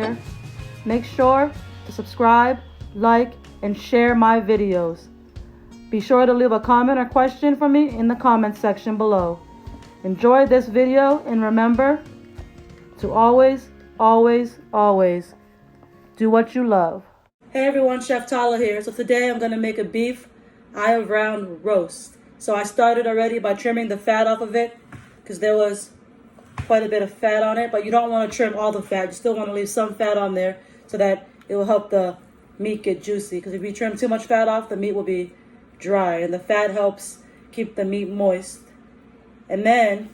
here. Make sure to subscribe, like, and share my videos. Be sure to leave a comment or question for me in the comment section below. Enjoy this video and remember to always, always, always do what you love. Hey everyone, Chef Tala here. So today I'm going to make a beef eye of round roast. So I started already by trimming the fat off of it because there was quite a bit of fat on it, but you don't want to trim all the fat. You still want to leave some fat on there so that it will help the meat get juicy, because if you trim too much fat off, the meat will be dry, and the fat helps keep the meat moist. And then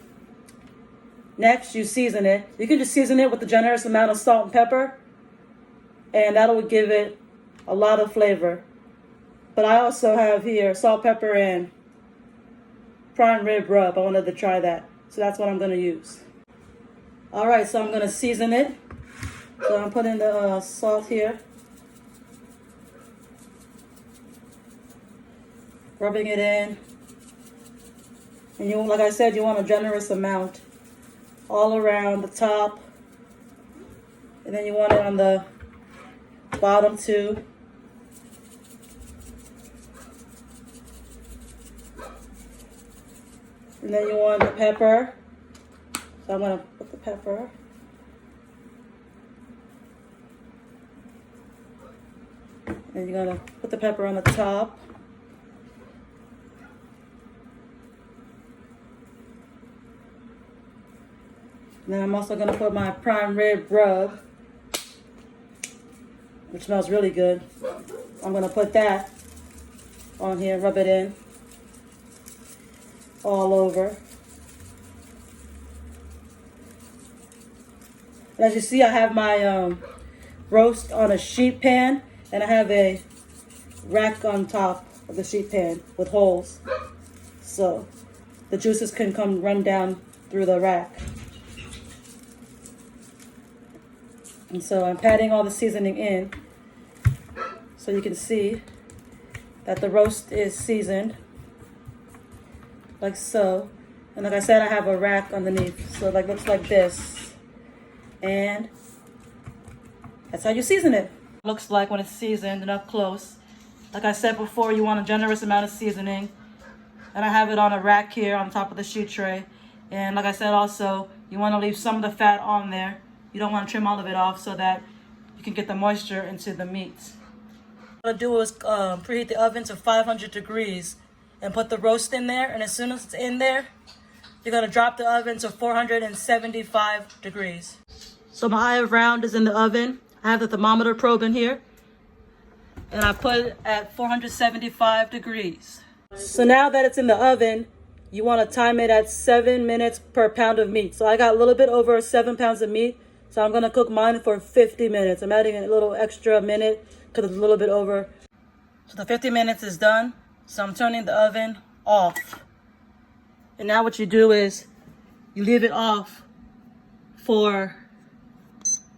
next you season it. You can just season it with a generous amount of salt and pepper, and that will give it a lot of flavor. But I also have here salt, pepper, and prime rib rub. I wanted to try that, so that's what I'm going to use. Alright, so I'm going to season it. So I'm putting the salt here, rubbing it in, and you, like I said, you want a generous amount all around the top, and then you want it on the bottom too. And then you want the pepper, so I'm going to put the pepper. And you're going to put the pepper on the top. And then I'm also going to put my prime rib rub, which smells really good. I'm going to put that on here, rub it in all over. And as you see, I have my roast on a sheet pan, and I have a rack on top of the sheet pan with holes, so the juices can run down through the rack. And so I'm patting all the seasoning in so you can see that the roast is seasoned, like so. And like I said, I have a rack underneath, so it looks like this. And that's how you season it. Looks like when it's seasoned and up close. Like I said before, you want a generous amount of seasoning. And I have it on a rack here on top of the sheet tray. And like I said also, you want to leave some of the fat on there. You don't want to trim all of it off so that you can get the moisture into the meat. What I'm going to do is preheat the oven to 500 degrees and put the roast in there. And as soon as it's in there, you're going to drop the oven to 475 degrees. So my eye of round is in the oven. I have the thermometer probe in here, and I put it at 475 degrees. So now that it's in the oven, you want to time it at 7 minutes per pound of meat. So I got a little bit over 7 pounds of meat, so I'm going to cook mine for 50 minutes. I'm adding a little extra minute because it's a little bit over. So the 50 minutes is done, so I'm turning the oven off. And now what you do is you leave it off for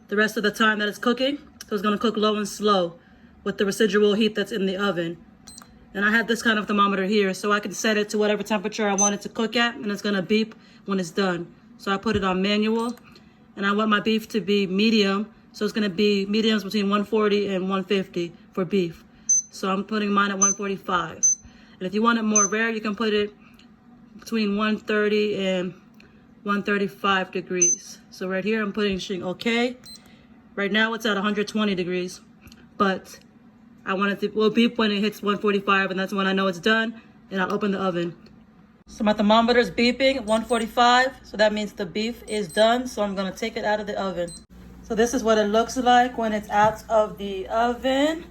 the rest of the time that it's cooking. So it's going to cook low and slow with the residual heat that's in the oven. And I have this kind of thermometer here, so I can set it to whatever temperature I want it to cook at, and it's going to beep when it's done. So I put it on manual, and I want my beef to be medium, so it's going to be mediums between 140 and 150 for beef. So I'm putting mine at 145. And if you want it more rare, you can put it between 130 and 135 degrees. So right here I'm putting okay. Right now it's at 120 degrees, but I want it to beep when it hits 145, and that's when I know it's done, and I'll open the oven. So my thermometer is beeping at 145, so that means the beef is done. So I'm gonna take it out of the oven. So this is what it looks like when it's out of the oven.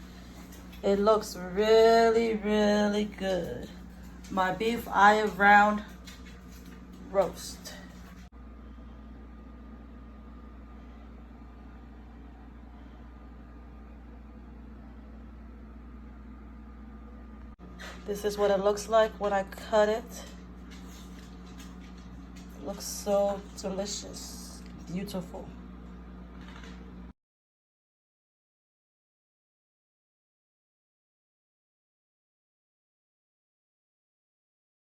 It looks really, really good. My beef eye of round roast. This is what it looks like when I cut it. It looks so delicious, beautiful.